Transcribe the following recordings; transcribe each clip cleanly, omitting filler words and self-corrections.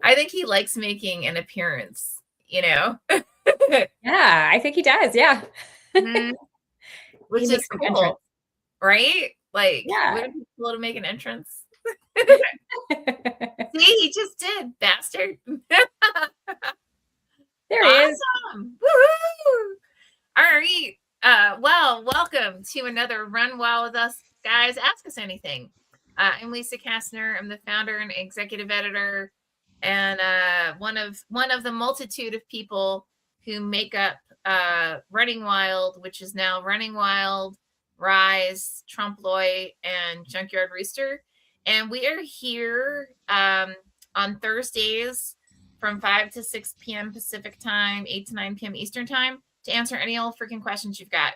I think he likes making an appearance, Yeah, I think he does. Yeah. Which is cool, right? Like, wouldn't it be cool to make an entrance? See, he just did, bastard. There he is. Woo-hoo! All right. Well, welcome to another Run Wild with Us, guys. Ask Us Anything. I'm Lisa Kastner. I'm the founder and executive editor, and one of the multitude of people who make up Running Wild, which is now Running Wild, Rise, Trompe l'oeil, and Junkyard Rooster. And we are here on Thursdays from 5 to 6 p.m. Pacific time, 8 to 9 p.m. Eastern time, to answer any old freaking questions you've got.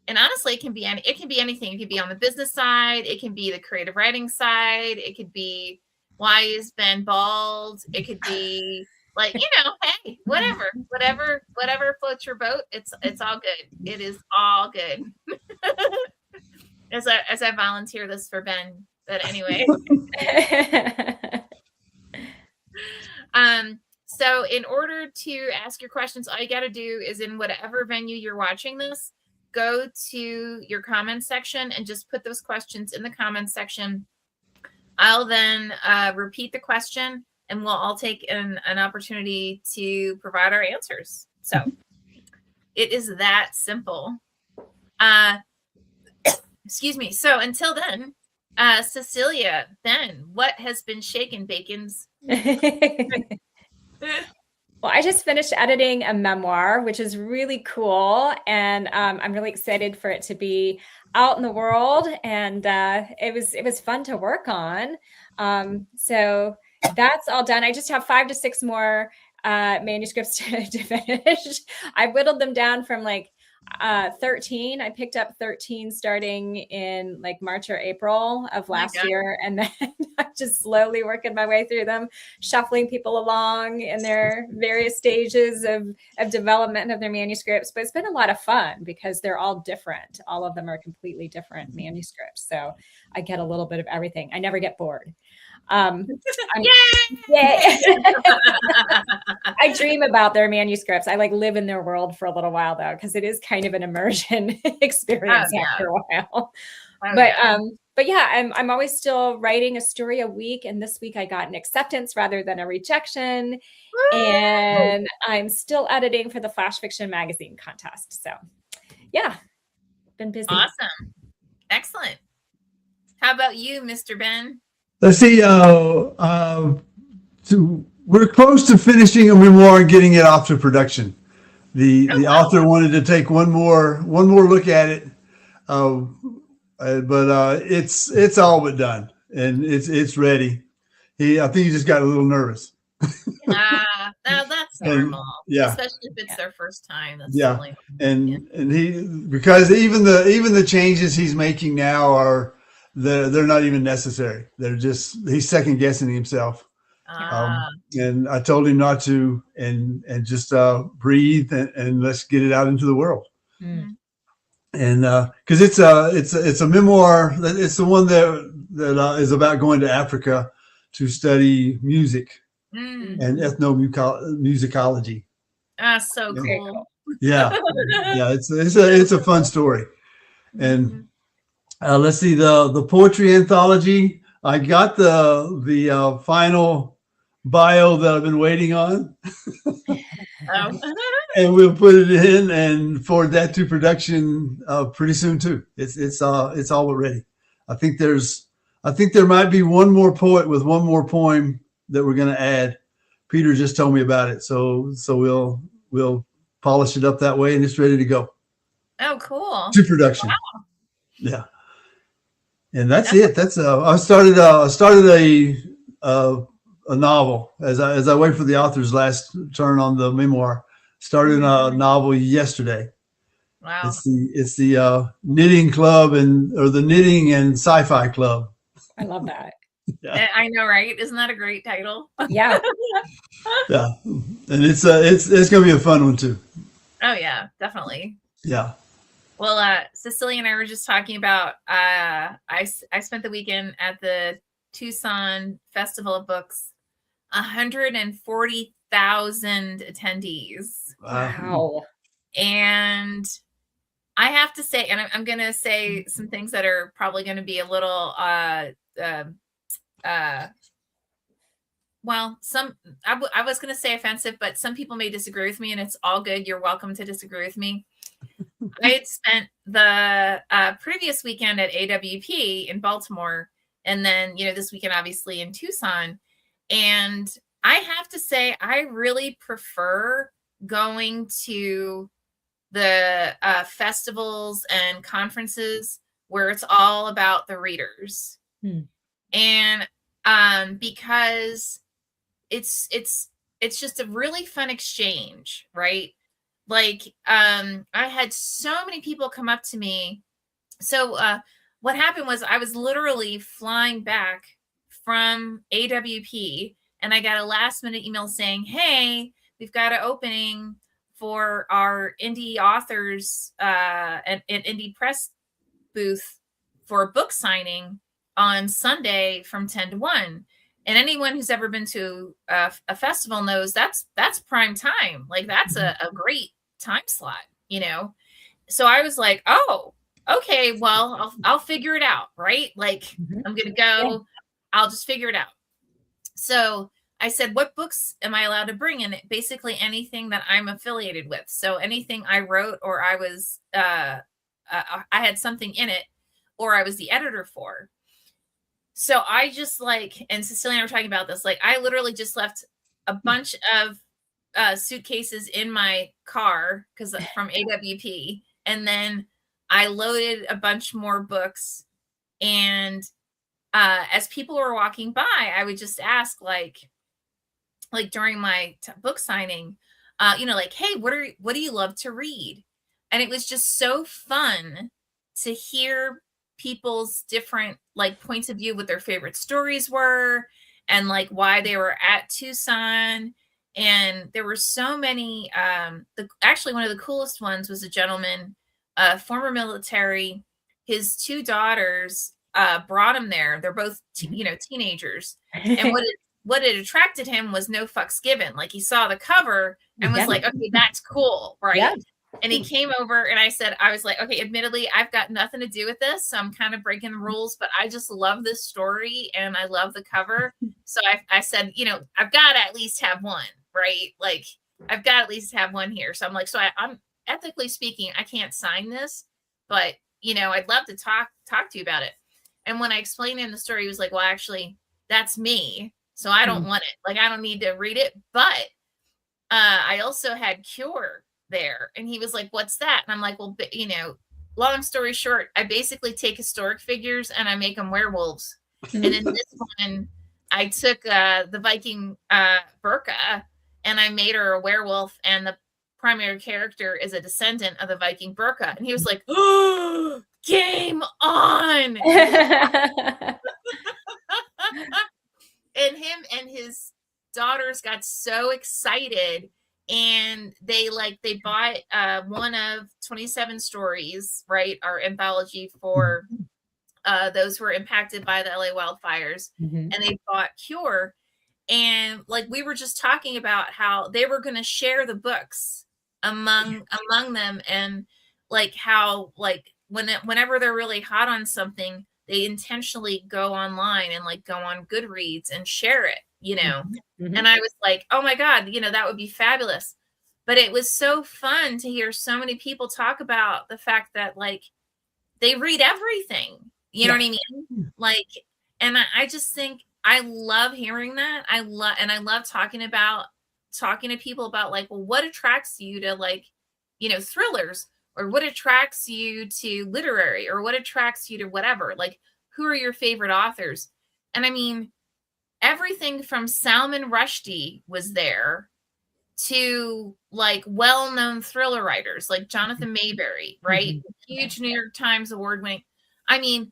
And honestly, it can be anything. It could be on the business side. It can be the creative writing side. It could be why is Ben bald? It could be like, hey, whatever floats your boat. It's all good. It is all good. as I volunteer this for Ben, but anyway. So in order to ask your questions, all you got to do is in whatever venue you're watching this, go to your comments section and just put those questions in the comments section. I'll then repeat the question and we'll all take an opportunity to provide our answers. So it is that simple. Excuse me. So until then, Cecilia, Ben, what has been shaken, Bacons? Well, I just finished editing a memoir, which is really cool. And I'm really excited for it to be out in the world. And it was fun to work on. So that's all done. I just have 5 to 6 more manuscripts to finish. I whittled them down from like 13. I picked up 13 starting in like March or April of last year. And then I'm just slowly working my way through them, shuffling people along in their various stages of development of their manuscripts. But it's been a lot of fun because they're all different. All of them are completely different manuscripts. So I get a little bit of everything. I never get bored. I dream about their manuscripts. I like live in their world for a little while though, because it is kind of an immersion experience after a while. But yeah, I'm always still writing a story a week, and this week I got an acceptance rather than a rejection. Woo! And I'm still editing for the Flash Fiction Magazine contest. So yeah, been busy. Awesome. Excellent. How about you, Mr. Ben? Let's see. We're close to finishing a memoir and getting it off to production. The author wanted to take one more look at it, but it's all but done and it's ready. I think he just got a little nervous. That's normal. Especially if it's their first time. That's and he, because even the changes he's making now they're not even necessary. They're just, he's second guessing himself. And I told him not to, and just breathe and let's get it out into the world. And because it's a memoir. It's the one that is about going to Africa to study music and ethnomusicology. So cool. Yeah. It's a fun story. And let's see, the poetry anthology. I got the final bio that I've been waiting on. And we'll put it in and forward that to production pretty soon too. It's all ready. I think there might be one more poet with one more poem that we're going to add. Peter just told me about it, so we'll polish it up that way, and it's ready to go. Oh, cool. To production. Wow. Yeah. And that's it. That's I started a novel as I wait for the author's last turn on the memoir. Started a novel yesterday. Wow. It's the knitting club or the knitting and sci-fi club. I love that. Yeah. I know, right? Isn't that a great title? Yeah. Yeah. And it's going to be a fun one too. Oh yeah, definitely. Yeah. Well, Cecilia and I were just talking about, I spent the weekend at the Tucson Festival of Books, 140,000 attendees. Wow. And I have to say, and I'm going to say some things that are probably going to be a little, well, I was going to say offensive, but some people may disagree with me, and it's all good. You're welcome to disagree with me. I had spent the previous weekend at AWP in Baltimore, and then, this weekend, obviously, in Tucson. And I have to say, I really prefer going to the festivals and conferences where it's all about the readers. And because it's just a really fun exchange, right? Like, I had so many people come up to me. So what happened was I was literally flying back from AWP, and I got a last minute email saying, hey, we've got an opening for our indie authors an indie press booth for a book signing on Sunday from 10 to 1. And anyone who's ever been to a festival knows that's prime time. Like, that's a great time slot, So I was like, oh, okay, well, I'll figure it out, right? Like, I'm going to go, I'll just figure it out. So I said, what books am I allowed to bring? And basically anything that I'm affiliated with. So anything I wrote, or I was, I had something in it, or I was the editor for. So I just and Cecilia and I were talking about this, I literally just left a bunch of suitcases in my car from AWP. And then I loaded a bunch more books. And as people were walking by, I would just ask, during my book signing, hey, what do you love to read? And it was just so fun to hear people's different points of view, what their favorite stories were, and why they were at Tucson. And there were so many. Actually, one of the coolest ones was a gentleman, former military. His two daughters brought him there. They're both teenagers, and what it attracted him was No Fucks Given. He saw the cover and was like, okay, that's cool, right? Yeah. And he came over, and I was like, okay, admittedly, I've got nothing to do with this, so I'm kind of breaking the rules, but I just love this story and I love the cover. So I said, I've got to at least have one, right? I've got to at least have one here. So I'm like, I'm ethically speaking, I can't sign this, but I'd love to talk to you about it. And when I explained him the story, he was like, well, actually, that's me, so I don't want it. I don't need to read it. But I also had Cure there, and he was like, what's that? And I'm like, well, long story short, I basically take historic figures and I make them werewolves. And in this one, I took the Viking Burka, and I made her a werewolf, and the primary character is a descendant of the Viking Burka. And he was like, oh, game on. And him and his daughters got so excited, and they bought one of 27 stories, right? Our anthology for those who were impacted by the LA wildfires. And they bought Cure. And we were just talking about how they were going to share the books among them, and how whenever they're really hot on something, they intentionally go online and go on Goodreads and share it, And I was like, oh my God, that would be fabulous. But it was so fun to hear so many people talk about the fact that they read everything, you know what I mean? And I just think I love hearing that. I love talking to people about well, what attracts you to thrillers, or what attracts you to literary, or what attracts you to whatever, who are your favorite authors? And I mean, everything from Salman Rushdie was there to well-known thriller writers like Jonathan Mayberry, right? Huge New York Times award winning. I mean,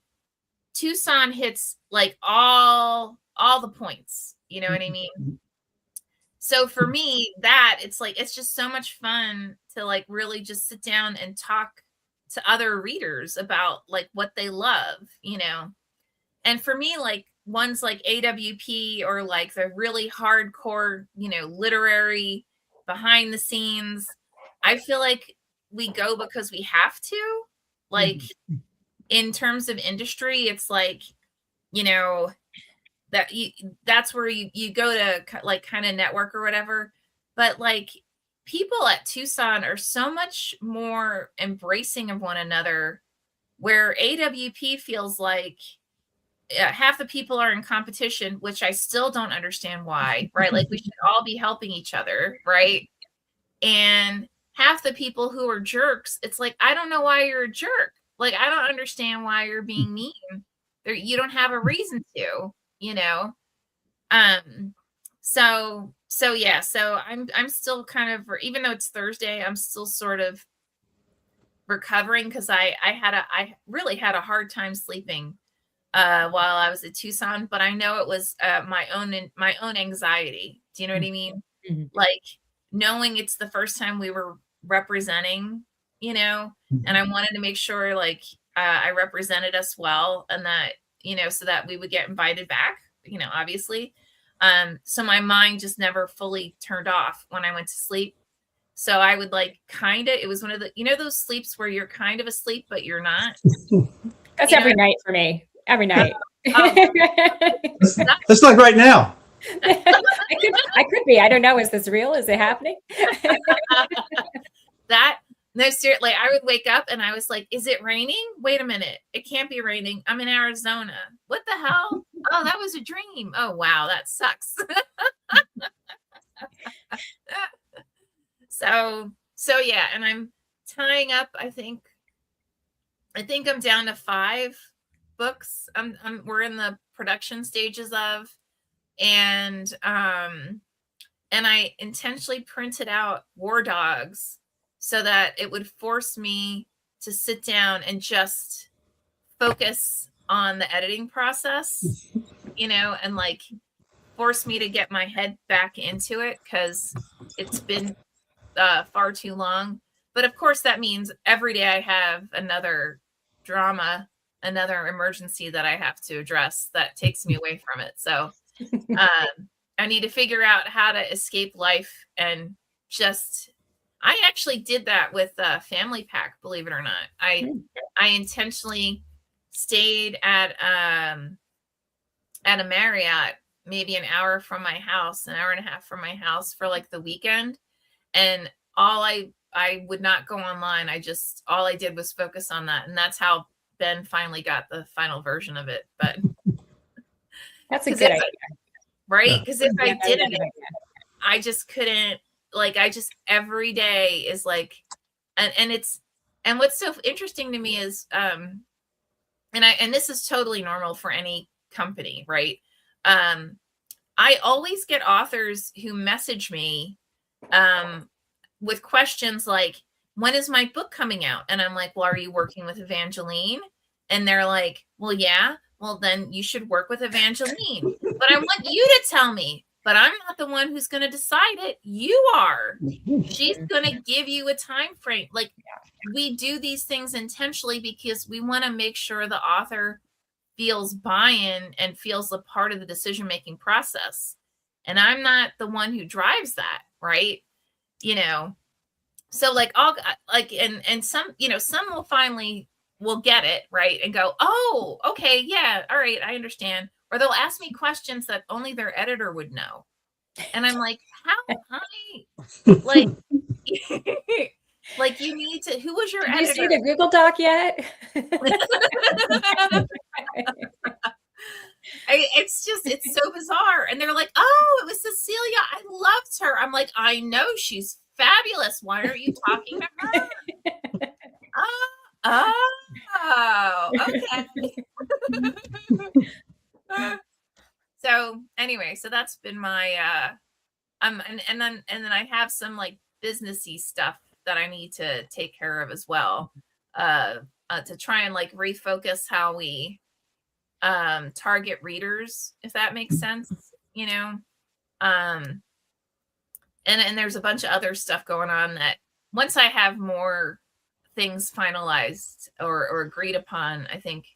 Tucson hits all the points, you know what I mean? So for me, it's just so much fun to really just sit down and talk to other readers about what they love, And for me, ones like AWP or like the really hardcore, you know, literary behind the scenes, I feel like we go because we have to. Like in terms of industry, it's like, you know, that's where you go to like kind of network or whatever. But like people at Tucson are so much more embracing of one another, where AWP feels like half the people are in competition, which I still don't understand why, right? Like we should all be helping each other, right? And half the people who are jerks, it's like, I don't know why you're a jerk. Like, I don't understand why you're being mean. You don't have a reason to, you know? So yeah, so I'm still kind of, even though it's Thursday, I'm still sort of recovering because I really had a hard time sleeping while I was at Tucson, but I know it was my own anxiety. Do you know what I mean? Like knowing it's the first time we were representing, you know, and I wanted to make sure like I represented us well, and that, you know, so that we would get invited back, you know, obviously. So my mind just never fully turned off when I went to sleep. So I would like it was one of the, you know, those sleeps where you're kind of asleep, but you're not. That's every night for me. Every night. It's like right now. I could be. I don't know. Is this real? Is it happening? No, seriously, I would wake up and I was like, is it raining? Wait a minute. It can't be raining. I'm in Arizona. What the hell? Oh, that was a dream. Oh, wow. That sucks. So yeah. And I'm tying up, I think I'm down to 5 books. We're in the production stages of, and I intentionally printed out War Dogs so that it would force me to sit down and just focus on the editing process, you know, and like force me to get my head back into it because it's been far too long. But of course, that means every day I have another drama, another emergency that I have to address that takes me away from it. So I need to figure out how to escape life and just, I actually did that with Family Pack, believe it or not. I intentionally stayed at a Marriott, maybe an hour from my house, an hour and a half from my house for like the weekend. And I would not go online. All I did was focus on that. And that's how Ben finally got the final version of it. But that's a good idea. Right? Because if I didn't, I just couldn't, like, every day is like, and what's so interesting to me is, and this is totally normal for any company, right? I always get authors who message me with questions like, when is my book coming out? And I'm like, well, are you working with Evangeline? And they're like, well, yeah. Well, then you should work with Evangeline. But I want you to tell me. But I'm not the one who's going to decide it. You are. She's going to give you a time frame. Like, we do these things intentionally because we want to make sure the author feels buy-in and feels a part of the decision-making process. And I'm not the one who drives that, right? You know, so like, and some, you know, some will get it, right? And go, oh, okay, yeah, all right, I understand. Or they'll ask me questions that only their editor would know. And I'm like, how high? Like, like you need to, who was your editor? Did you see the Google Doc yet? It's so bizarre. And they're like, oh, it was Cecilia. I loved her. I'm like, I know, she's fabulous. Why aren't you talking to her? Oh, okay. So anyway, so that's been my and then I have some like businessy stuff that I need to take care of as well, to try and like refocus how we target readers, if that makes sense, you know. And there's a bunch of other stuff going on that once I have more things finalized or agreed upon, I think,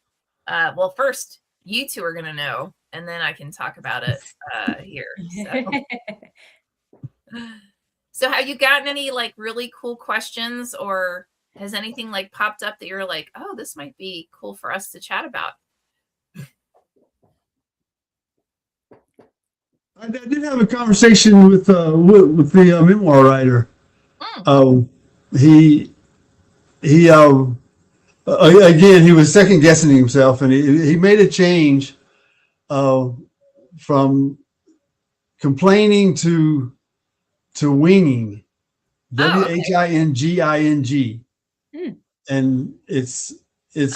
well, first you two are going to know, and then I can talk about it here. So have you gotten any like really cool questions, or has anything like popped up that you're like, oh, this might be cool for us to chat about? I did have a conversation with the memoir writer. He again, he was second guessing himself, and he made a change from complaining to winging, WHINGING, and it's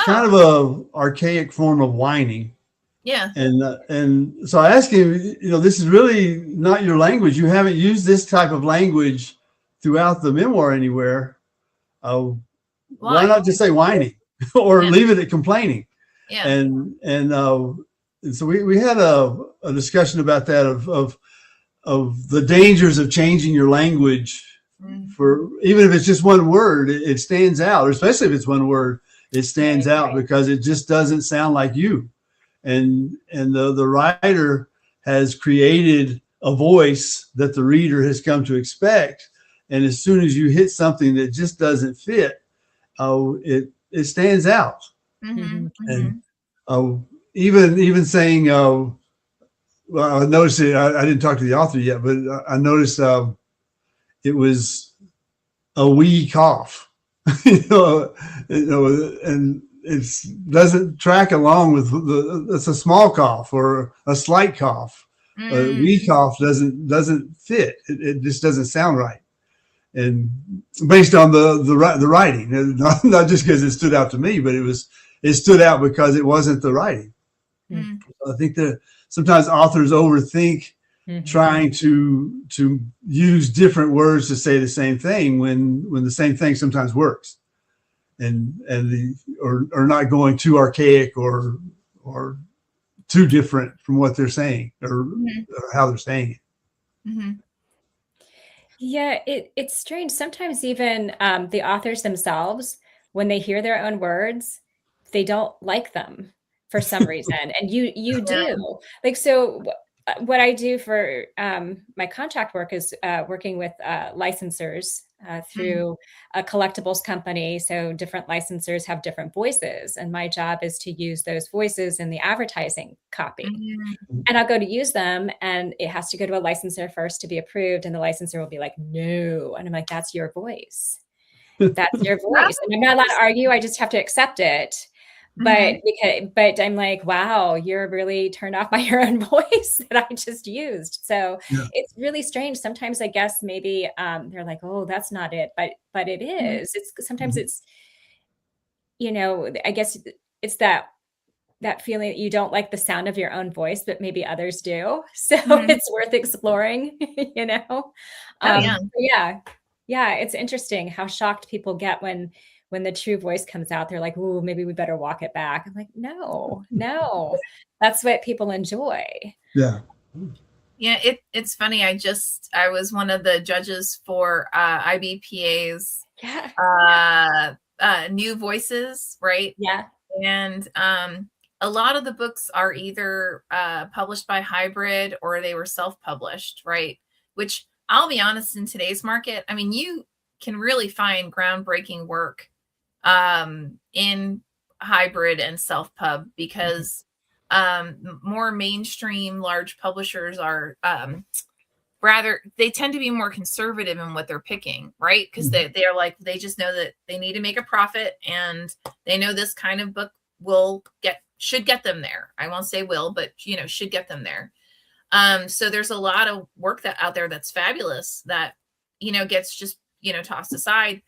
kind of a archaic form of whining. Yeah. And so I asked him, this is really not your language. You haven't used this type of language throughout the memoir anywhere. Why not just say whining or leave it at complaining? Yeah. And so we had a discussion about that of the dangers of changing your language for, even if it's just one word, it stands out, or especially if it's one word, it stands out because it just doesn't sound like you. And the writer has created a voice that the reader has come to expect. And as soon as you hit something that just doesn't fit, it stands out. And even saying, well, I noticed it. I didn't talk to the author yet, but I noticed it was a wee cough, and it doesn't track along with it's a small cough or a slight cough. A wee cough doesn't fit. It just doesn't sound right. And based on the writing, not just because it stood out to me, but it stood out because it wasn't the writing. I think that sometimes authors overthink trying to use different words to say the same thing when the same thing sometimes works, or not going too archaic or too different from what they're saying or how they're saying it. Yeah, it's strange. Sometimes even the authors themselves, when they hear their own words, they don't like them for some reason. And you do. Like, so what I do for my contract work is working with licensors through a collectibles company. So different licensors have different voices. And my job is to use those voices in the advertising copy. And I'll go to use them, and it has to go to a licensor first to be approved. And the licensor will be like, no. And I'm like, that's your voice. That's your voice. And I'm not allowed to argue. I just have to accept it. But I'm like, wow, you're really turned off by your own voice that I just used. So it's really strange. Sometimes I guess maybe they're like, oh, that's not it. But it is. It's sometimes it's, I guess it's that feeling that you don't like the sound of your own voice, but maybe others do. So it's worth exploring, Yeah. It's interesting how shocked people get when the true voice comes out. They're like, ooh, maybe we better walk it back. I'm like, no, that's what people enjoy. Yeah. Yeah. It's funny. I was one of the judges for IBPA's New Voices. Right. Yeah. And a lot of the books are either published by Hybrid or they were self-published. Right. Which, I'll be honest, in today's market, I mean, you can really find groundbreaking work in Hybrid and self-pub because more mainstream large publishers are they tend to be more conservative in what they're picking, right? Because they're like, they just know that they need to make a profit, and they know this kind of book should get them there. I won't say will, but should get them there. So there's a lot of work out there that's fabulous that, gets just, tossed aside.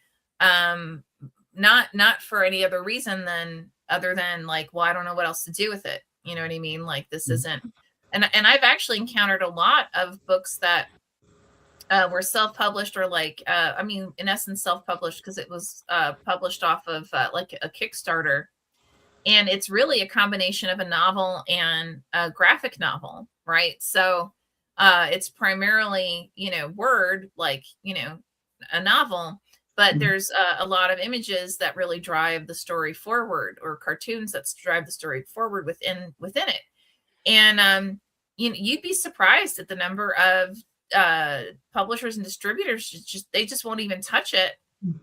Not for any other reason other than like, well, I don't know what else to do with it. You know what I mean? Like this isn't, and I've actually encountered a lot of books that were self-published or like, in essence, self-published because it was published off of like a Kickstarter. And it's really a combination of a novel and a graphic novel, right? So it's primarily, word, like, a novel, but there's a lot of images that really drive the story forward, or cartoons that drive the story forward within it. And you'd be surprised at the number of publishers and distributors they just won't even touch it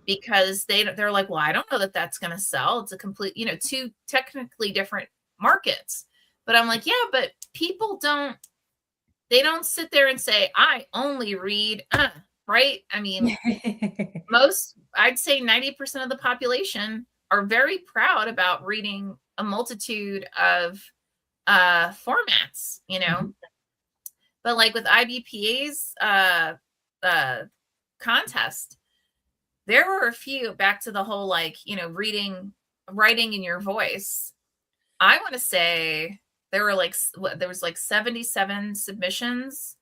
because they're like, well, I don't know that that's going to sell. It's a complete, two technically different markets. But I'm like, yeah, but people don't sit there and say, I only read, right? I mean, I'd say 90% of the population are very proud about reading a multitude of formats, but like with IBPA's contest, there were a few, back to the whole, like, writing in your voice. I want to say there was like 77 submissions,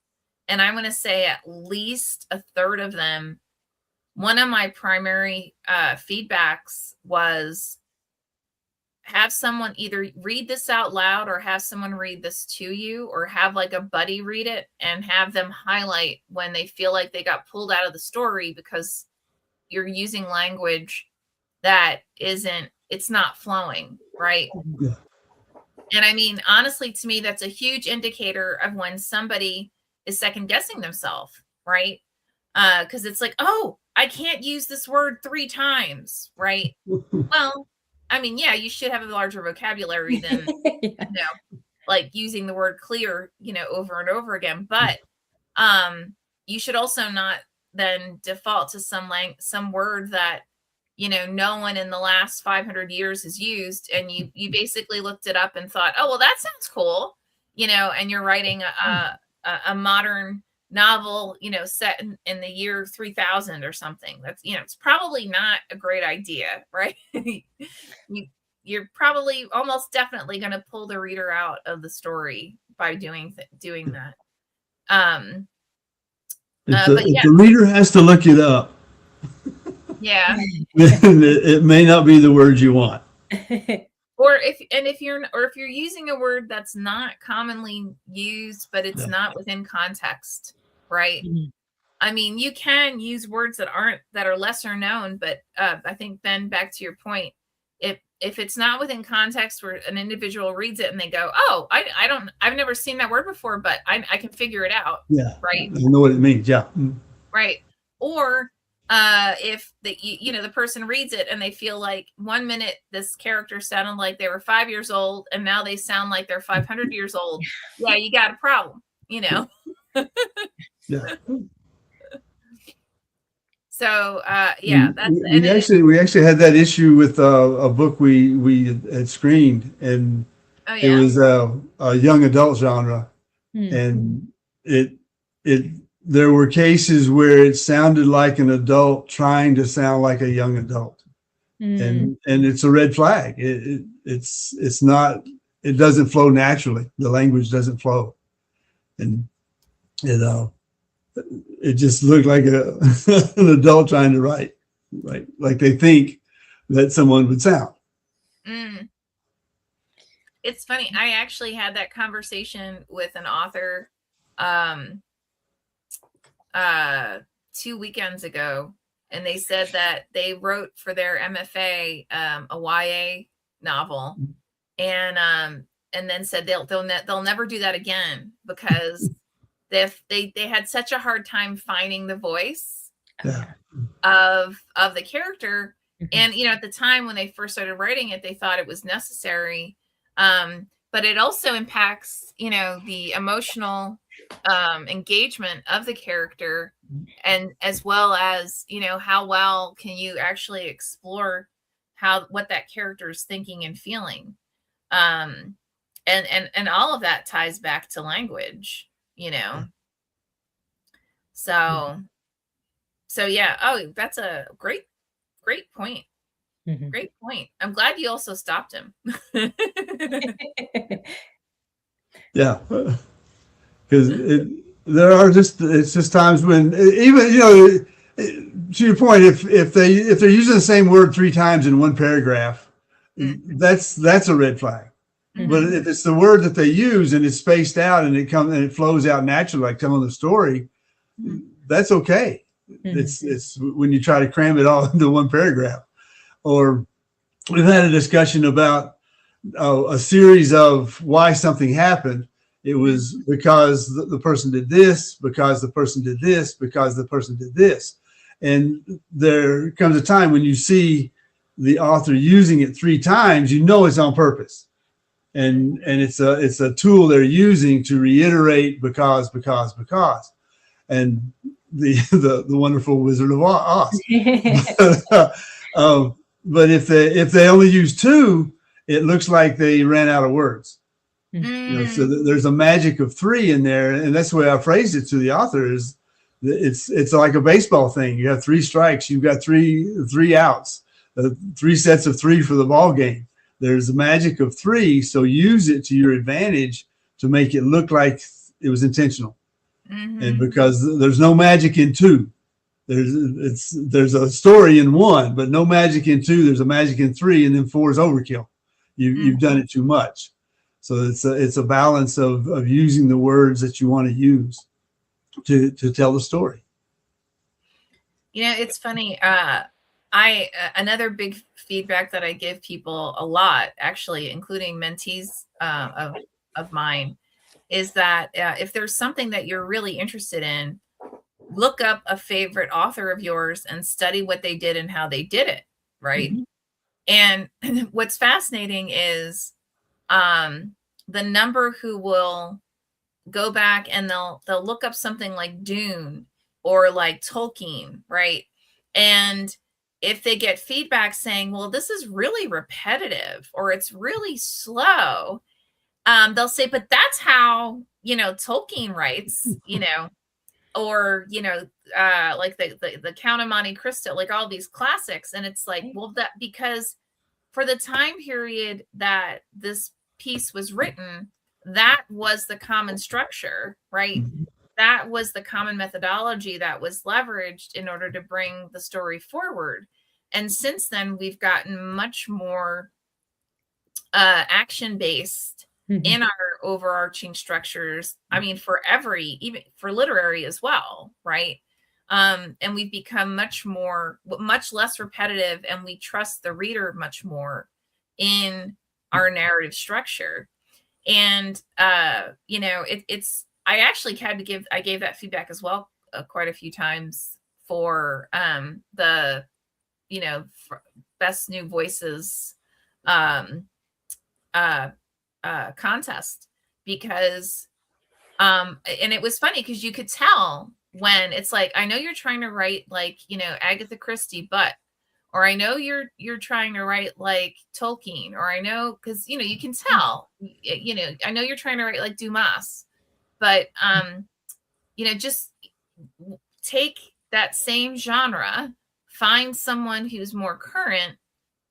and I'm going to say at least a third of them, one of my primary feedbacks was have someone either read this out loud or have someone read this to you, or have like a buddy read it and have them highlight when they feel like they got pulled out of the story because you're using language that it's not flowing, right? Yeah. And I mean, honestly, to me, that's a huge indicator of when somebody is second guessing themselves, right? Because it's like, oh, I can't use this word 3 times, right? Well, I mean, yeah, you should have a larger vocabulary than, like using the word clear, over and over again. But you should also not then default to some word that, no one in the last 500 years has used. And you basically looked it up and thought, oh, well, that sounds cool, and you're writing a modern novel, set in the year 3000 or something. That's, it's probably not a great idea, right? You're probably almost definitely going to pull the reader out of the story by doing that. If the reader has to look it up, yeah, then it may not be the word you want. Or if you're using a word that's not commonly used, but it's not within context, right? Mm-hmm. I mean, you can use words that are lesser known, but I think, Ben, back to your point, if it's not within context where an individual reads it and they go, oh, I've never seen that word before, but I can figure it out. Yeah. Right. I know what it means. Yeah. Right. Or if the person reads it and they feel like 1 minute this character sounded like they were 5 years old and now they sound like they're 500 years old. Yeah, you got a problem, Yeah. So that's we actually had that issue with a book we had screened, and it was a young adult genre, and there were cases where it sounded like an adult trying to sound like a young adult, and it's a red flag. It's not. It doesn't flow naturally. The language doesn't flow, and it just looked like an adult trying to write, right? Like they think that someone would sound. It's funny. I actually had that conversation with an author 2 weekends ago, and they said that they wrote for their MFA a YA novel, and then said they'll never do that again because they had such a hard time finding the voice of the character. And at the time when they first started writing it, they thought it was necessary, but it also impacts the emotional engagement of the character, and as well as how well can you actually explore what that character is thinking and feeling, and all of that ties back to language. So yeah. Oh, that's a great point. Great point. I'm glad you also stopped him. Yeah, because it's just times when even to your point, if they're using the same word 3 times in one paragraph, that's a red flag. But if it's the word that they use and it's spaced out and it flows out naturally, like telling the story, that's okay. It's when you try to cram it all into one paragraph. Or we've had a discussion about a series of why something happened. It was because the person did this, because the person did this, because the person did this. And there comes a time when you see the author using it 3 times, you know it's on purpose. And it's a tool they're using to reiterate because. And the wonderful Wizard of Oz. But if they only use 2, it looks like they ran out of words. You know, so there's a magic of 3 in there, and that's the way I phrased it to the author. Is it's like a baseball thing. You have 3 strikes, you've got three outs, 3 sets of 3 for the ball game. There's a magic of 3, so use it to your advantage to make it look like it was intentional. And because there's no magic in 2, there's a story in 1, but no magic in 2. There's a magic in 3, and then 4 is overkill. You've done it too much. So it's a balance of using the words that you want to use to tell the story. You know, it's funny. Another big feedback that I give people a lot, actually, including mentees of mine, is that if there's something that you're really interested in, look up a favorite author of yours and study what they did and how they did it, right? And what's fascinating is the number who will go back and they'll look up something like Dune or like Tolkien, right? And if they get feedback saying, well, this is really repetitive or it's really slow, they'll say, but that's how, Tolkien writes, or, like the Count of Monte Cristo, like all these classics. And it's like, well, that because for the time period that this piece was written, that was the common structure, right? That was the common methodology that was leveraged in order to bring the story forward. And since then, we've gotten much more action-based in our overarching structures. I mean, even for literary as well, right? And we've become much less repetitive, and we trust the reader much more in our narrative structure. And, I actually I gave that feedback as well quite a few times for the, Best New Voices contest, because and it was funny because you could tell when it's like, I know you're trying to write like, Agatha Christie, or I know you're trying to write like Tolkien, or I know, because you can tell, I know you're trying to write like Dumas, but just take that same genre, find someone who's more current,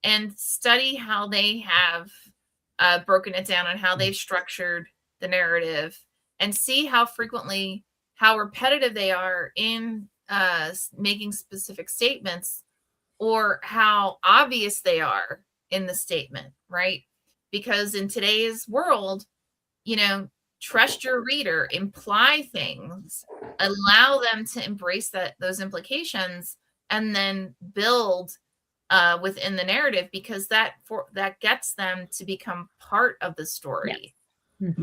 and study how they have broken it down and how they've structured the narrative, and see how repetitive they are in making specific statements, or how obvious they are in the statement, right? Because in today's world, trust your reader, imply things, allow them to embrace those implications, and then build within the narrative, because that gets them to become part of the story. Yes.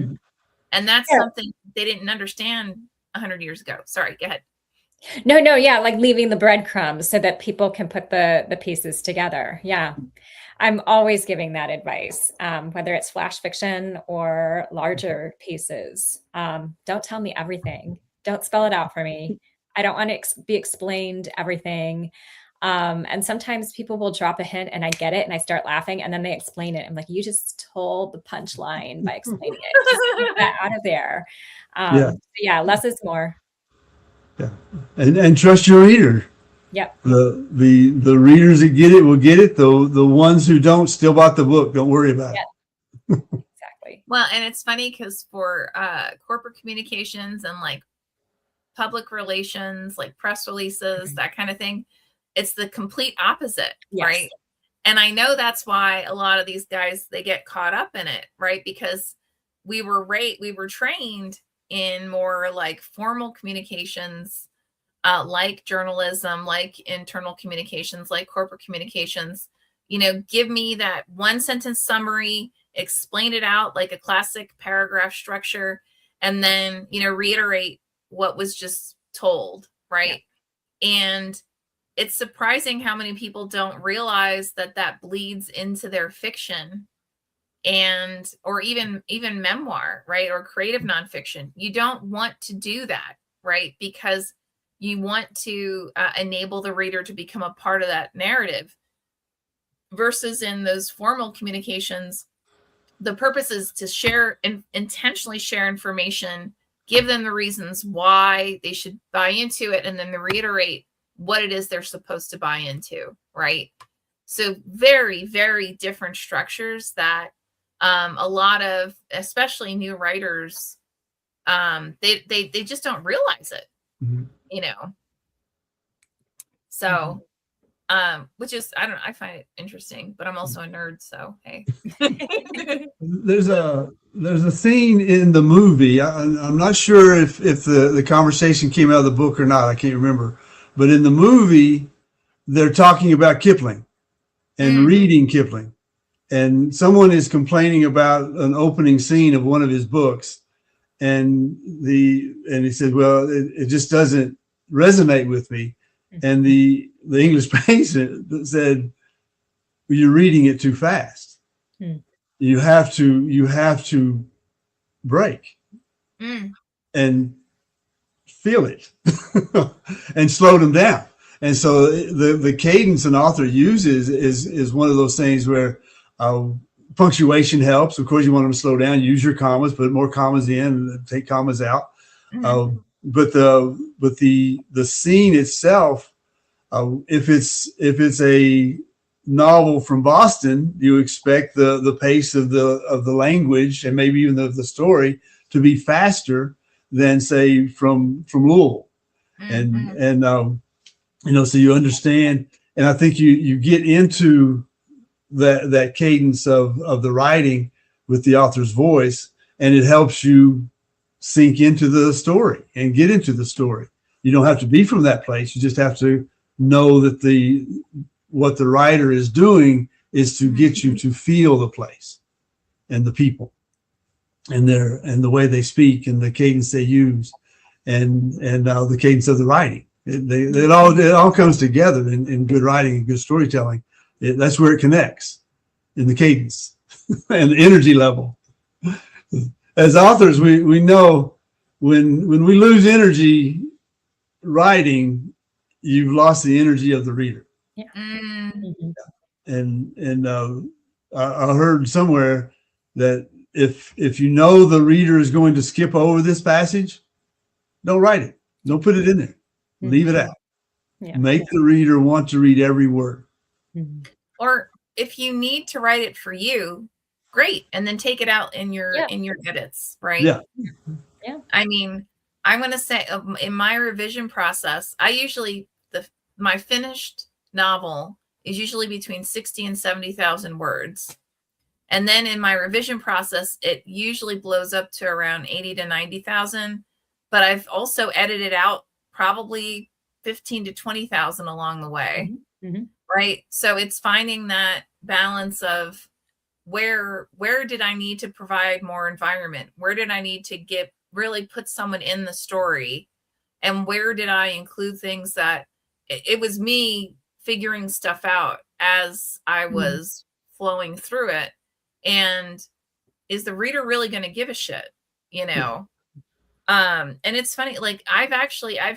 And that's something they didn't understand 100 years ago. Sorry, go ahead. No, yeah, like leaving the breadcrumbs so that people can put the pieces together. Yeah. I'm always giving that advice, whether it's flash fiction or larger pieces. Don't tell me everything. Don't spell it out for me. I don't want to be explained everything. And sometimes people will drop a hint and I get it and I start laughing, and then they explain it. I'm like, you just told the punchline by explaining it. Just get that out of there. Less is more. Yeah. And trust your reader. Yep. The readers that get it will get it. The ones who don't still bought the book. Don't worry about it. Exactly. Well, and it's funny because for corporate communications and like public relations, like press releases, that kind of thing, it's the complete opposite, right? And I know that's why a lot of these guys, they get caught up in it, right? Because we were trained in more like formal communications, like journalism, like internal communications, like corporate communications. Give me that one sentence summary, explain it out like a classic paragraph structure, and then, reiterate what was just told, right? Yeah. And it's surprising how many people don't realize that bleeds into their fiction or even memoir, right? Or creative nonfiction. You don't want to do that, right? Because you want to enable the reader to become a part of that narrative, versus in those formal communications, the purpose is to share and intentionally share information, give them the reasons why they should buy into it, and then to reiterate what it is they're supposed to buy into, right? So very, very different structures that a lot of, especially new writers, they just don't realize it, So, which is, I don't know, I find it interesting, but I'm also a nerd, so hey. There's a scene in the movie. I'm not sure if the conversation came out of the book or not. I can't remember. But in the movie, they're talking about Kipling and reading Kipling. And someone is complaining about an opening scene of one of his books. And he said, well, it just doesn't resonate with me. And the English patient said, well, you're reading it too fast. You have to break and feel it and slow them down. And so the cadence an author uses is one of those things where punctuation helps. Of course, you want them to slow down, use your commas, put more commas in, take commas out. But the scene itself, if it's a novel from Boston, you expect the pace of the language and maybe even the story to be faster than, say, from Louisville. And so you understand, and I think you get into that cadence of the writing with the author's voice, and it helps you sink into the story and get into the story. You don't have to be from that place. You just have to know that what the writer is doing is to get you to feel the place and the people and the way they speak and the cadence they use and the cadence of the writing. It all comes together in good writing and good storytelling. That's where it connects, in the cadence and the energy level. As authors, we know when we lose energy writing, you've lost the energy of the reader. Yeah. And I heard somewhere that if you know the reader is going to skip over this passage, don't write it. Don't put it in there. Leave it out. Make the reader want to read every word. Or if you need to write it for you, great, and then take it out in your edits, right? Yeah. I mean, I'm going to say in my revision process, I usually my finished novel is usually between 60 and 70,000 words. And then in my revision process, it usually blows up to around 80 to 90,000. But I've also edited out probably 15 to 20,000 along the way. Right. So it's finding that balance of where did I need to provide more environment? Where did I need to really put someone in the story? And where did I include things that it was me figuring stuff out as I was flowing through it? And is the reader really going to give a shit? And it's funny, like I've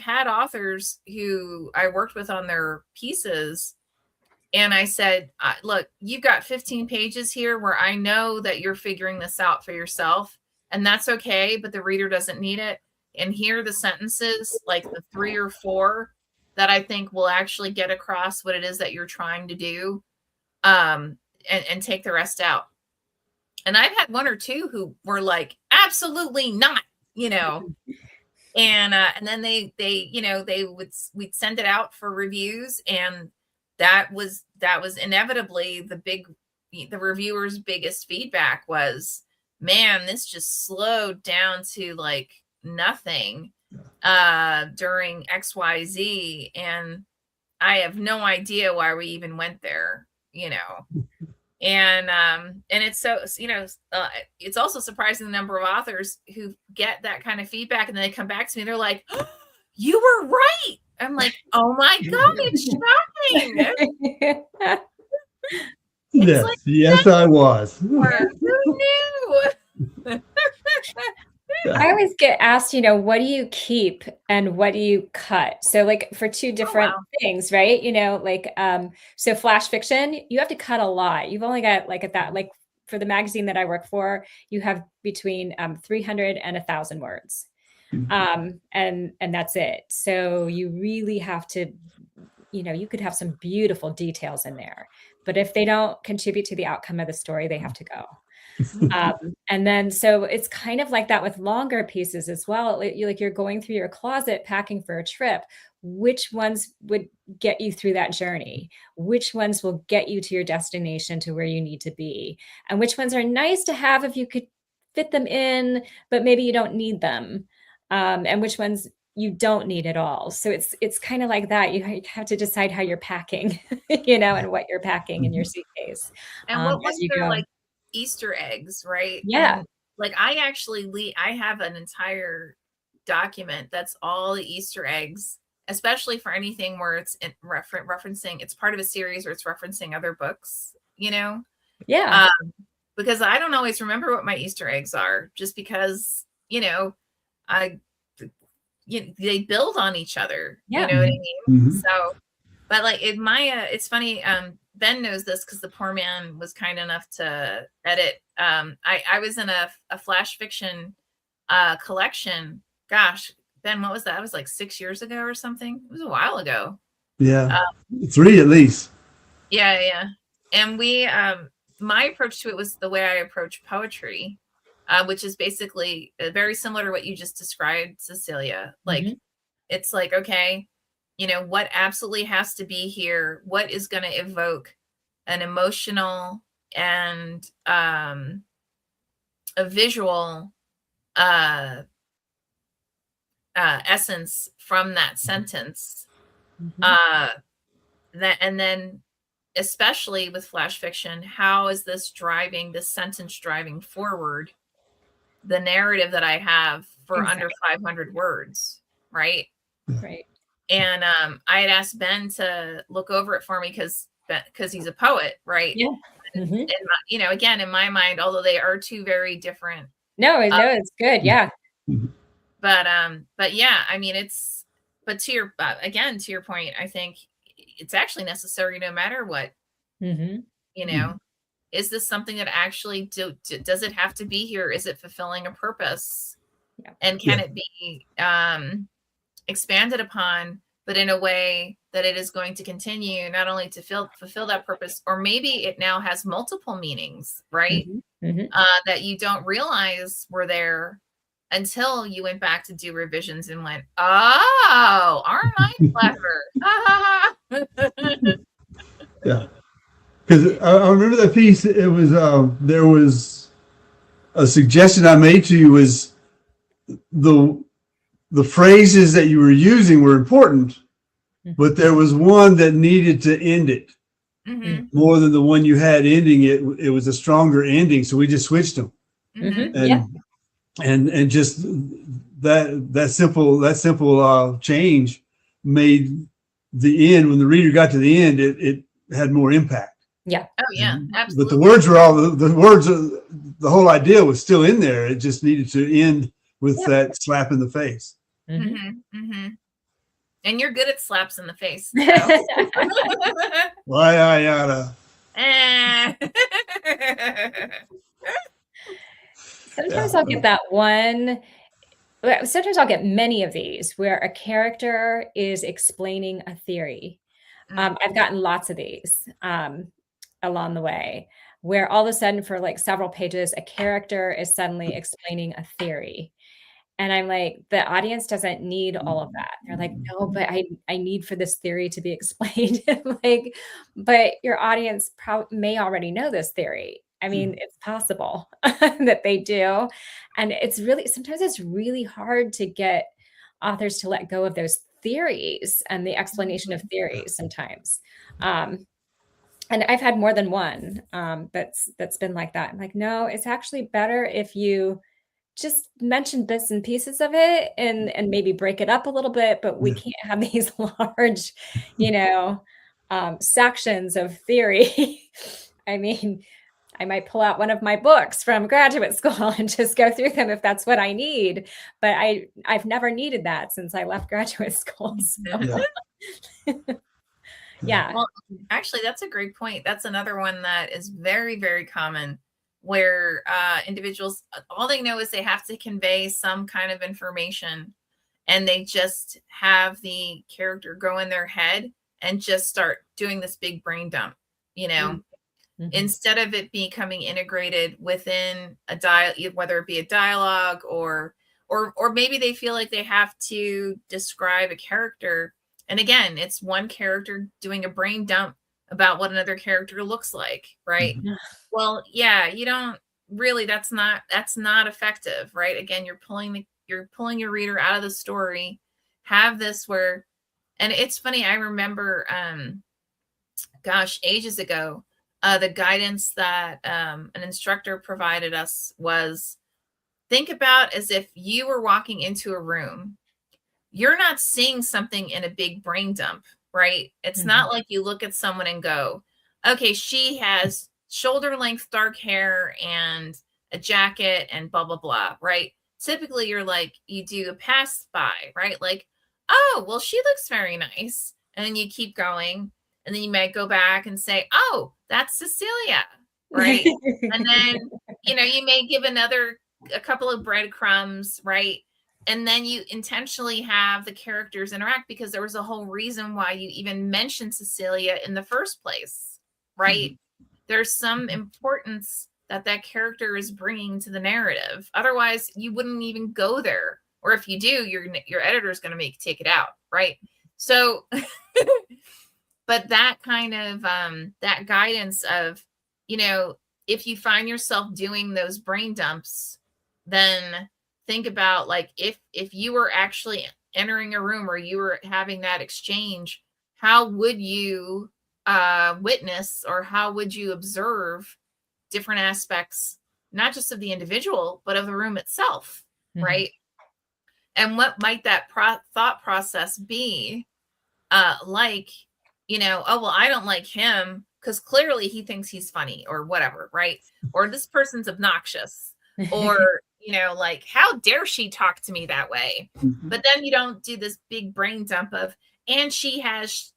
had authors who I worked with on their pieces, and I said, look, you've got 15 pages here where I know that you're figuring this out for yourself, and that's okay, but the reader doesn't need it. And here are the sentences, like the 3 or 4 that I think will actually get across what it is that you're trying to do, and take the rest out. And I've had 1 or 2 who were like, absolutely not, and then we'd send it out for reviews, and that was inevitably the reviewer's biggest feedback was, man, this just slowed down to like nothing during XYZ, and I have no idea why we even went there, And it's so, it's also surprising the number of authors who get that kind of feedback and then they come back to me, they're like, oh, you were right. I'm like, oh my God, it's shocking. Yes, like, yes, I was. Who knew? I always get asked, what do you keep and what do you cut? So like for two different things, right? So flash fiction, you have to cut a lot. You've only got like for the magazine that I work for, you have between 300 and 1,000 words. And that's it. So you really have to, you could have some beautiful details in there, but if they don't contribute to the outcome of the story, they have to go. And then, so it's kind of like that with longer pieces as well. You're going through your closet, packing for a trip. Which ones would get you through that journey? Which ones will get you to your destination, to where you need to be? And which ones are nice to have if you could fit them in, but maybe you don't need them. And which ones you don't need at all. So it's kind of like that. You have to decide how you're packing, and what you're packing in your suitcase. And what was there like Easter eggs, right? Yeah. And like I have an entire document that's all the Easter eggs, especially for anything where it's referencing, it's part of a series or it's referencing other books, Yeah. Because I don't always remember what my Easter eggs are, just because, they build on each other. Yeah. You know what I mean? So, but like it's funny. Ben knows this because the poor man was kind enough to edit. I was in a flash fiction collection. Gosh, Ben, what was that? It was like 6 years ago or something. It was a while ago. Yeah, 3 at least. Yeah. And we, my approach to it was the way I approach poetry, which is basically very similar to what you just described, Cecilia. Like, it's like, okay, what absolutely has to be here? What is going to evoke an emotional and a visual essence from that sentence? And then, especially with flash fiction, how is this sentence driving forward the narrative that I have for under 500 words, right? Right. And I had asked Ben to look over it for me because he's a poet, right? Yeah. And again, in my mind, although they are two very different. No, it's good. Yeah. But yeah, I mean, but to your point, I think it's actually necessary no matter what. Is this something that actually does it have to be here? Is it fulfilling a purpose? Yeah. And can it be expanded upon, but in a way that it is going to continue not only to fulfill that purpose, or maybe it now has multiple meanings, right? That you don't realize were there until you went back to do revisions and went, oh, aren't I clever? Yeah. Because I remember that piece. It was there was a suggestion I made to you was the phrases that you were using were important, but there was one that needed to end it more than the one you had ending it. It was a stronger ending, so we just switched them. And just that simple change made the end. When the reader got to the end, it had more impact. Yeah. Oh yeah, absolutely. But the words were all the words. The whole idea was still in there. It just needed to end with that slap in the face. And you're good at slaps in the face. So. Why I oughta. Sometimes I'll get that one. Sometimes I'll get many of these where a character is explaining a theory. I've gotten lots of these along the way, where all of a sudden for like several pages, a character is suddenly explaining a theory. And I'm like, the audience doesn't need all of that. They're like, no, but I need for this theory to be explained. But your audience may already know this theory. I mean, it's possible that they do. And sometimes it's really hard to get authors to let go of those theories and the explanation of theories sometimes. and I've had more than one that's been like that. I'm like, no, it's actually better if you just mention bits and pieces of it and maybe break it up a little bit, but we Yeah. can't have these large, you know, sections of theory. I mean, I might pull out one of my books from graduate school and just go through them if that's what I need. But I've never needed that since I left graduate school. So. Yeah. Yeah. Well, actually, that's a great point. That's another one that is very, very common where individuals, all they know is they have to convey some kind of information and they just have the character go in their head and just start doing this big brain dump, you know, instead of it becoming integrated within a whether it be a dialogue or maybe they feel like they have to describe a character. And again, it's one character doing a brain dump about what another character looks like, right? Well, yeah, you don't really, that's not effective, right? Again, you're pulling your reader out of the story. Have this where, and it's funny, I remember gosh, ages ago, the guidance that an instructor provided us was, think about as if you were walking into a room. You're not seeing something in a big brain dump, right? It's not like you look at someone and go, okay, she has shoulder length dark hair and a jacket and blah, blah, blah, right? Typically, you're like, you do a pass by, right? Like, oh, well, she looks very nice. And then you keep going. And then you might go back and say, oh, that's Cecilia, right? And then, you may give a couple of breadcrumbs, right? And then you intentionally have the characters interact because there was a whole reason why you even mentioned Cecilia in the first place, right? There's some importance that character is bringing to the narrative. Otherwise, you wouldn't even go there. Or if you do, your editor is going to take it out, right? So, but that kind of that guidance of, if you find yourself doing those brain dumps, then think about, like, if you were actually entering a room or you were having that exchange, how would you witness or how would you observe different aspects, not just of the individual, but of the room itself, right? And what might that thought process be like, oh, well, I don't like him because clearly he thinks he's funny or whatever, right? Or this person's obnoxious, or like, how dare she talk to me that way? But then you don't do this big brain dump of, and she has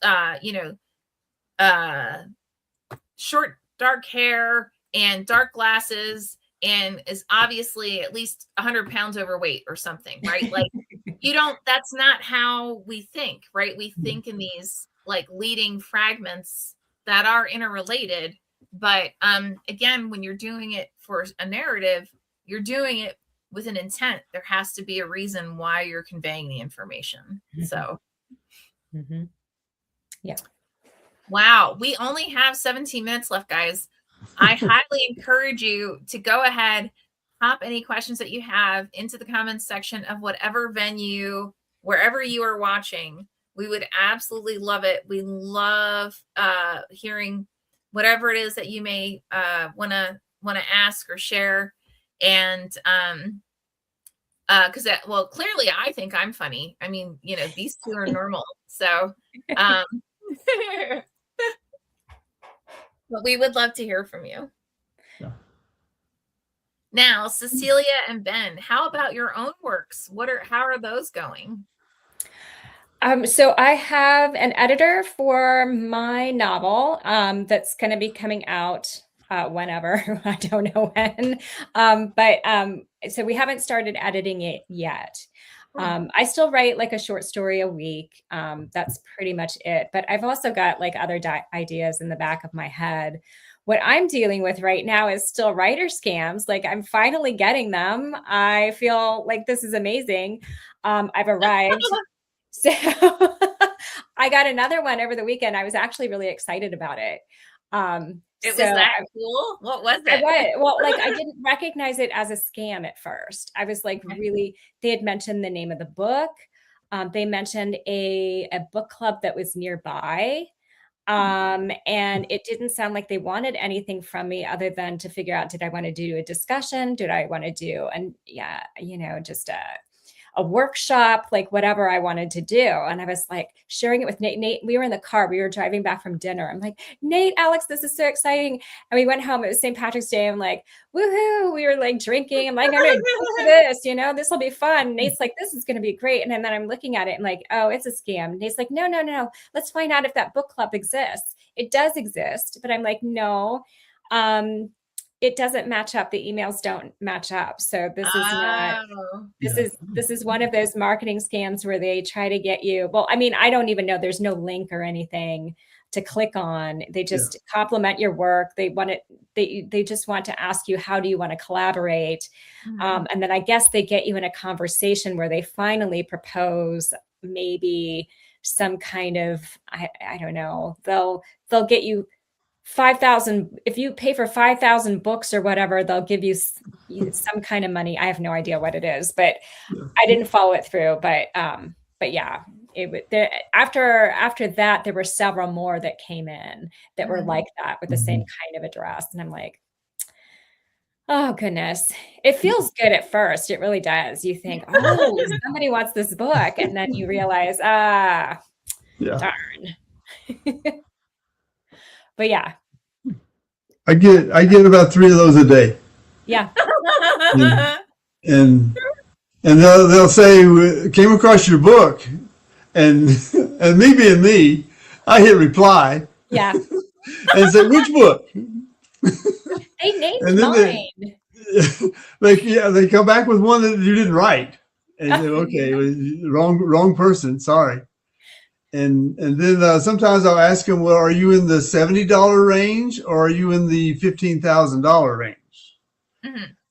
short dark hair and dark glasses and is obviously at least 100 pounds overweight or something, right? Like, that's not how we think, right? We think in these like leading fragments that are interrelated. But again, when you're doing it for a narrative, you're doing it with an intent. There has to be a reason why you're conveying the information. So, yeah. Wow. We only have 17 minutes left, guys. I highly encourage you to go ahead, pop any questions that you have into the comments section of whatever venue, wherever you are watching. We would absolutely love it. We love hearing whatever it is that you may want to ask or share. And because well, clearly I think I'm funny. I mean, these two are normal. So but we would love to hear from you. Yeah. Now, Cecilia and Ben, how about your own works? How are those going? So I have an editor for my novel that's going to be coming out whenever. I don't know when. So we haven't started editing it yet. I still write like a short story a week. That's pretty much it. But I've also got like other ideas in the back of my head. What I'm dealing with right now is still writer scams. Like, I'm finally getting them. I feel like this is amazing. I've arrived. So I got another one over the weekend. I was actually really excited about it. Was that cool? What was it? I didn't recognize it as a scam at first. I was like, really, they had mentioned the name of the book. They mentioned a book club that was nearby. And it didn't sound like they wanted anything from me other than to figure out, did I want to do a discussion? Did I want to do, and yeah, just a workshop, like whatever I wanted to do. And I was like sharing it with Nate. Nate, we were in the car. We were driving back from dinner. I'm like, Nate, Alex, this is so exciting. And we went home. It was St. Patrick's Day. I'm like, woohoo. We were like drinking. I'm like, I'm going to do this, this will be fun. Nate's like, this is going to be great. And then I'm looking at it and like, oh, it's a scam. Nate's like, no. Let's find out if that book club exists. It does exist. But I'm like, no. It doesn't match up. The emails don't match up. So this is not, this is one of those marketing scams where they try to get you. Well, I mean, I don't even know, there's no link or anything to click on. They just compliment your work. They want it. They just want to ask you, how do you want to collaborate? And then I guess they get you in a conversation where they finally propose maybe some kind of, I don't know, they'll get you 5,000. If you pay for 5,000 books or whatever, they'll give you some kind of money. I have no idea what it is, but I didn't follow it through. But yeah, after that, there were several more that came in that were like that with the same kind of address. And I'm like, oh goodness, it feels good at first. It really does. You think, oh, somebody wants this book. And then you realize, darn. But yeah, I get about 3 of those a day. Yeah, and they'll say, came across your book, and me being me, I hit reply. Yeah, and say, which book? They named mine. They come back with one that you didn't write, and say, okay, wrong person, sorry. And then sometimes I'll ask them, well, are you in the $70 range or are you in the $15,000 range?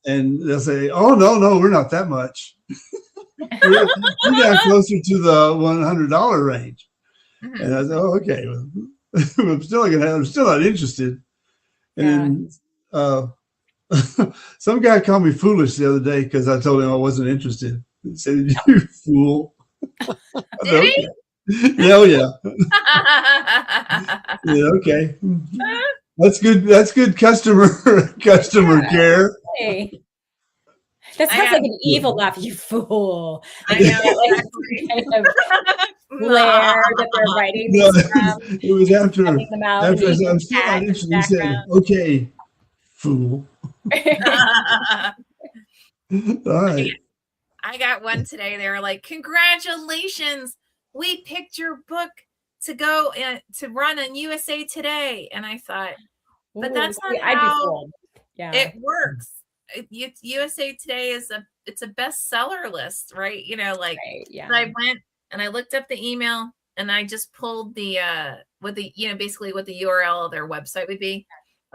And they'll say, oh, no, we're not that much. We're down closer to the $100 range. And I said, oh, okay. Well, I'm still not interested. And some guy called me foolish the other day because I told him I wasn't interested. He said, you fool. Did he? Yeah, yeah. Yeah, okay. That's good customer care. Hey. That sounds like an evil laugh, you fool. I know. Like kind of glare that they're writing these from. It was after them out I said, I'm still not interested. He said, okay, fool. All right. I got one today. They were like, congratulations. We picked your book to go to run on USA Today. And I thought, but that's not how it works. USA Today it's a bestseller list, right? I went and I looked up the email and I just pulled the basically what the URL of their website would be.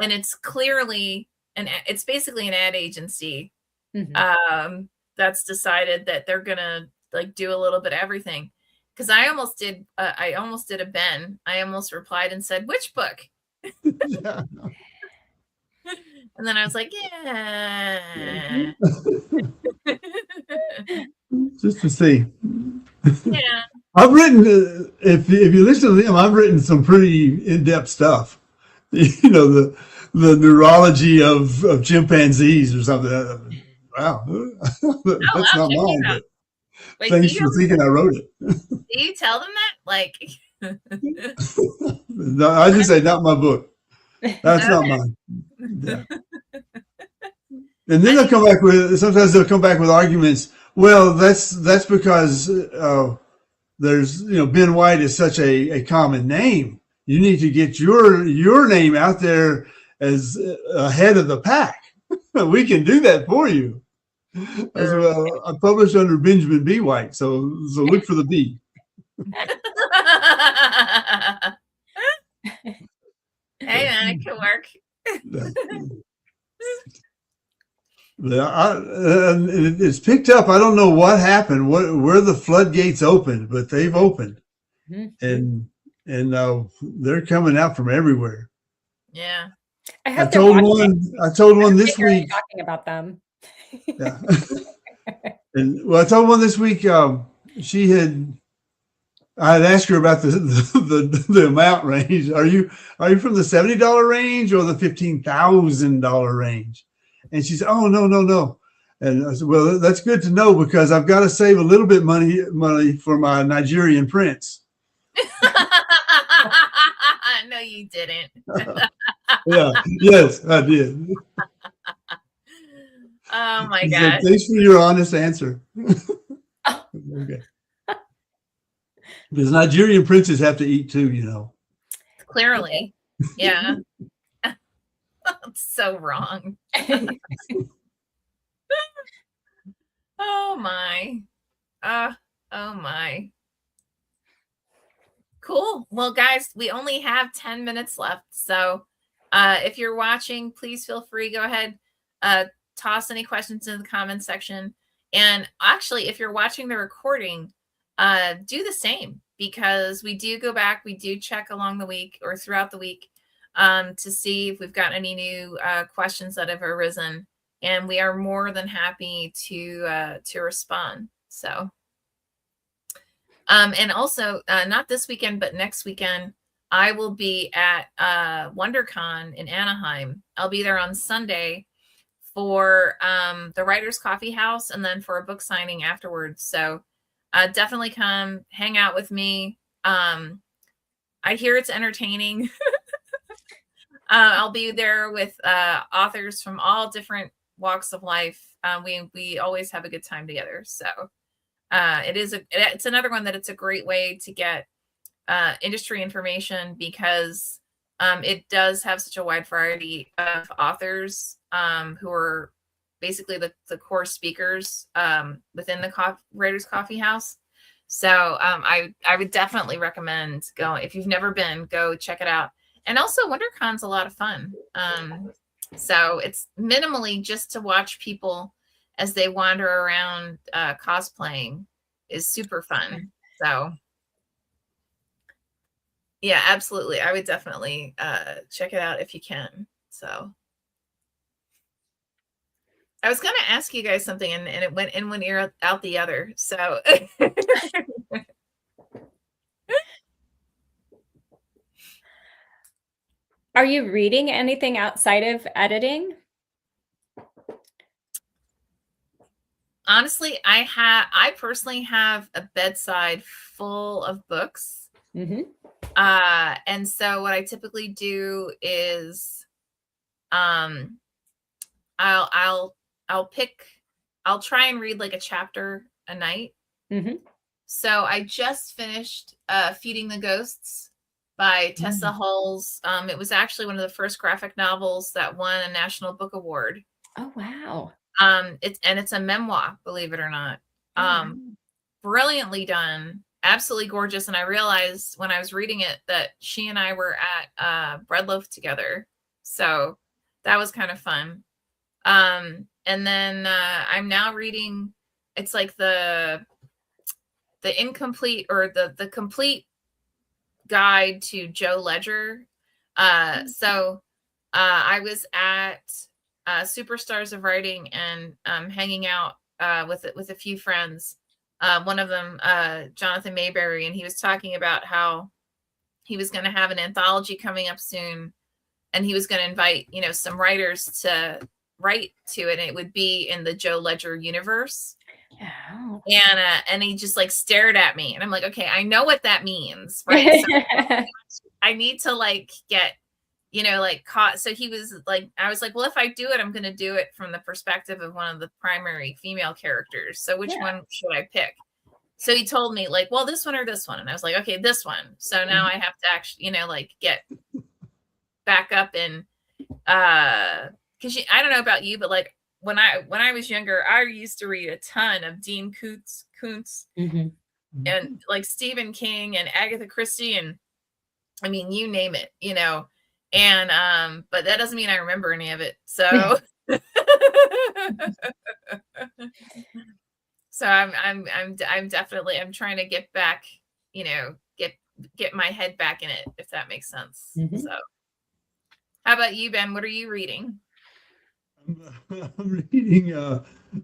And it's clearly it's basically an ad agency that's decided that they're gonna like do a little bit of everything. Because I almost did a Ben. I almost replied and said, which book? And then I was like, yeah. Just to see. Yeah. I've written, if you listen to them, I've written some pretty in-depth stuff. The neurology of chimpanzees or something. Wow. That's not mine, but wait, thanks for thinking I wrote it. Do you tell them that? Like, no, I just say, not my book. That's not mine. Yeah. And then sometimes they'll come back with arguments. Well, that's because there's, Ben White is such a common name. You need to get your name out there as ahead of the pack. We can do that for you. As well, I published under Benjamin B. White, so look for the B. Hey man, it could work. It's picked up. I don't know what happened, where the floodgates opened, but they've opened, and they're coming out from everywhere. Yeah, I told one this week talking about them. Yeah. And I told one this week. She had I'd ask her about the amount range. Are you from the $70 range or the $15,000 range? And she said, "Oh, no." And I said, "Well, that's good to know because I've got to save a little bit money for my Nigerian prince." No, you didn't. Yeah. Yes, I did. Oh my She gosh. said, "Thanks for your honest answer." Okay. Because Nigerian princes have to eat too, you know. Clearly. Yeah. It's so wrong. Oh my. Oh my. Cool. Well, guys, we only have 10 minutes left. So if you're watching, please feel free. Go ahead. Toss any questions in the comments section. And actually, if you're watching the recording, do the same, because we do go back. We do check along the week or throughout the week to see if we've got any new questions that have arisen. And we are more than happy to respond. So. And also, not this weekend, but next weekend, I will be at WonderCon in Anaheim. I'll be there on Sunday for the Writers Coffee House and then for a book signing afterwards. So definitely come hang out with me. I hear it's entertaining. I'll be there with authors from all different walks of life. We always have a good time together. So. It's another one that it's a great way to get industry information, because it does have such a wide variety of authors who are basically the core speakers within the Writers Coffee House. So I would definitely recommend going. If you've never been, go check it out. And also WonderCon's a lot of fun. So it's minimally just to watch people as they wander around cosplaying is super fun. So yeah, absolutely. I would definitely check it out if you can. So I was going to ask you guys something and it went in one ear out the other. So Are you reading anything outside of editing? Honestly, I personally have a bedside full of books. Mm-hmm. And so what I typically do is I'll try and read like a chapter a night. Mm-hmm. So I just finished Feeding the Ghosts by Tessa Hulse. It was actually one of the first graphic novels that won a National Book Award. Oh wow. It's a memoir, believe it or not. Brilliantly done, absolutely gorgeous. And I realized when I was reading it that she and I were at Breadloaf together, so that was kind of fun. And then I'm now reading. It's like the incomplete or the complete guide to Joe Ledger. So I was at Superstars of Writing and hanging out with a few friends. One of them, Jonathan Mayberry, and he was talking about how he was going to have an anthology coming up soon, and he was going to invite some writers to write to it, and it would be in the Joe Ledger universe. Oh. And he just like stared at me, and I'm like, okay, I know what that means, right? So I need to like get like caught. So he was like, I was like, well, if I do it, I'm going to do it from the perspective of one of the primary female characters. So which one should I pick? So he told me like, well, this one or this one. And I was like, okay, this one. So now I have to actually, like get back up and, cause I don't know about you, but like when I was younger, I used to read a ton of Dean Koontz and like Stephen King and Agatha Christie. And I mean, you name it, and but that doesn't mean I remember any of it. So so I'm definitely trying to get back, get my head back in it, if that makes sense. So how about you, Ben? What are you reading? I'm reading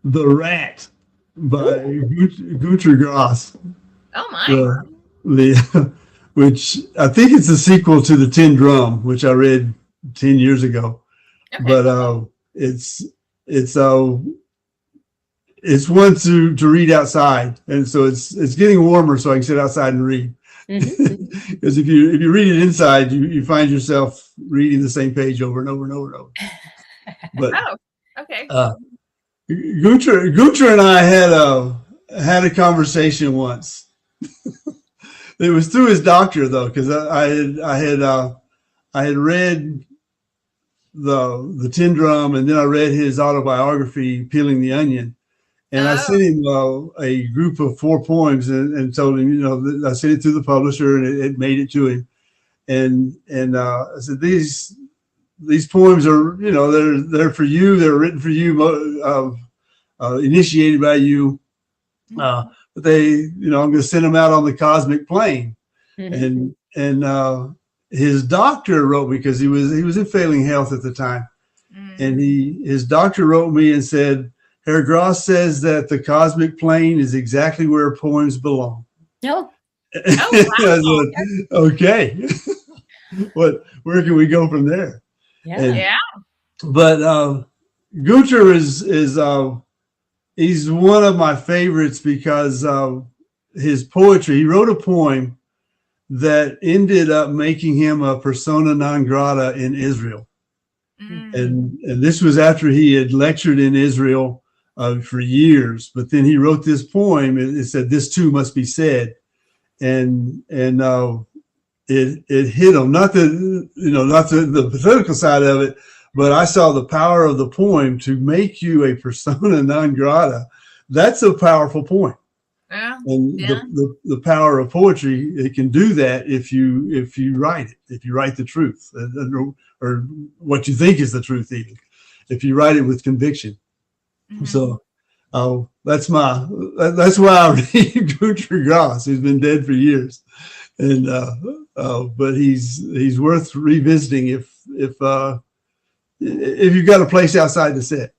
The Rat by Günter Grass. Oh my. the which I think it's a sequel to the Tin Drum, which I read 10 years ago. Okay. But it's one to read outside, and so it's getting warmer, so I can sit outside and read. Because if you read it inside, you find yourself reading the same page over and over and over and over. But okay. Gunter and I had a conversation once. It was through his doctor, though, because I had read the Tin Drum, and then I read his autobiography, Peeling the Onion. And I sent him a group of 4 poems and told him, I sent it to the publisher, and it made it to him. And I said, these poems are, they're for you. They're written for you, initiated by you. But they, I'm going to send them out on the cosmic plane. And his doctor wrote me, because he was in failing health at the time. And his doctor wrote me and said, Herr Gross says that the cosmic plane is exactly where poems belong. No. Oh, wow. Okay. Where can we go from there? Yeah. But Gunter is he's one of my favorites because his poetry. He wrote a poem that ended up making him a persona non grata in Israel. And this was after he had lectured in Israel for years. But then he wrote this poem. It said, "This too must be said," and it hit him. Not the political side of it, but I saw the power of the poem to make you a persona non grata. That's a powerful poem. And the power of poetry, it can do that if you write it, if you write the truth, or what you think is the truth, even if you write it with conviction. So that's why I read Gunter Grass, who's been dead for years, and but he's worth revisiting if you've got a place outside to sit.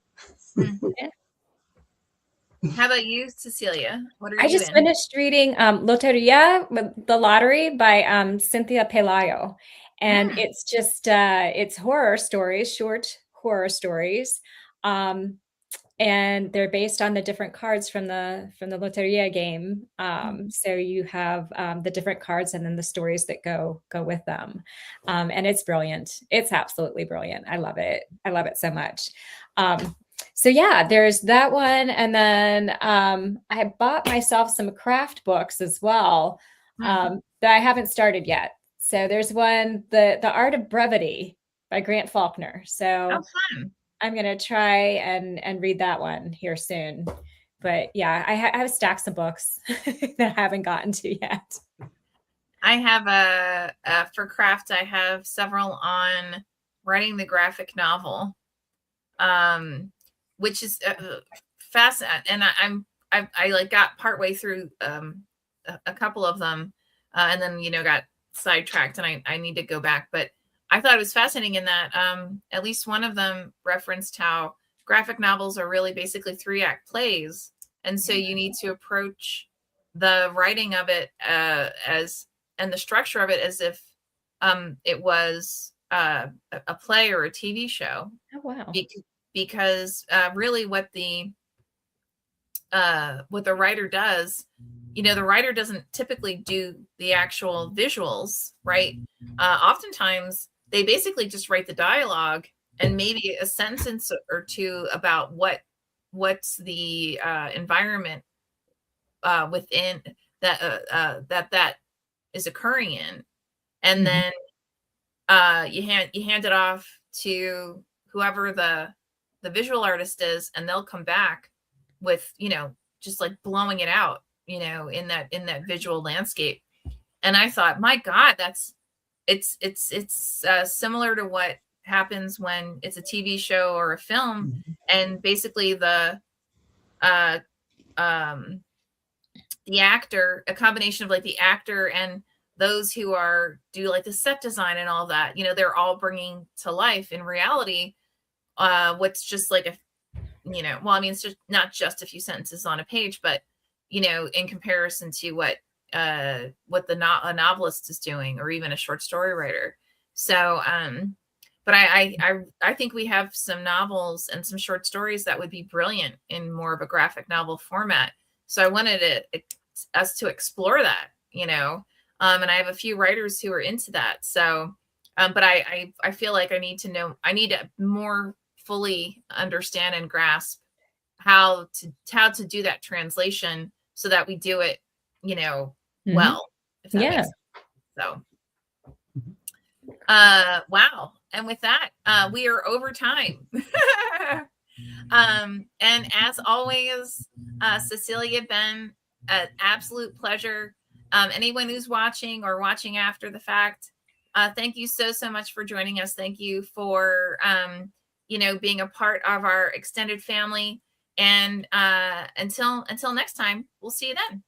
How about you, Cecilia? What are you I just finished reading Loteria, The Lottery by Cynthia Pelayo. And it's just, it's horror stories, short horror stories. And they're based on the different cards from the Loteria game. So you have the different cards and then the stories that go with them. And it's brilliant. It's absolutely brilliant. I love it. I love it so much. So yeah, there's that one. And then I bought myself some craft books as well that I haven't started yet. So there's one, The Art of Brevity by Grant Faulkner. So I'm going to try and read that one here soon. But yeah, I have stacks of books that I haven't gotten to yet. I have for craft, I have several on writing the graphic novel. Which is fascinating, and I like got partway through a couple of them, and then got sidetracked, and I need to go back. But I thought it was fascinating in that at least one of them referenced how graphic novels are really basically 3-act plays, and so you need to approach the writing of it and the structure of it as if it was a play or a TV show. Oh wow! Because really what the writer does, the writer doesn't typically do the actual visuals, right? Oftentimes they basically just write the dialogue and maybe a sentence or two about what's the environment within that is occurring in, and then you hand it off to whoever the visual artist is, and they'll come back with, just like blowing it out, in that visual landscape. And I thought, my God, it's similar to what happens when it's a TV show or a film. And basically the actor, a combination of like the actor and those who do like the set design and all that, they're all bringing to life in reality what's just like it's just not just a few sentences on a page, but in comparison to what what a novelist is doing, or even a short story writer. So, but I think we have some novels and some short stories that would be brilliant in more of a graphic novel format. So I wanted us to explore that, and I have a few writers who are into that. So, but I feel like I need to more fully understand and grasp how to do that translation so that we do it, well, if that makes sense. So, wow. And with that, we are over time. And as always, Cecilia, Ben, an absolute pleasure. Anyone who's watching or watching after the fact, thank you so much for joining us. Thank you for, being a part of our extended family. And until next time, we'll see you then.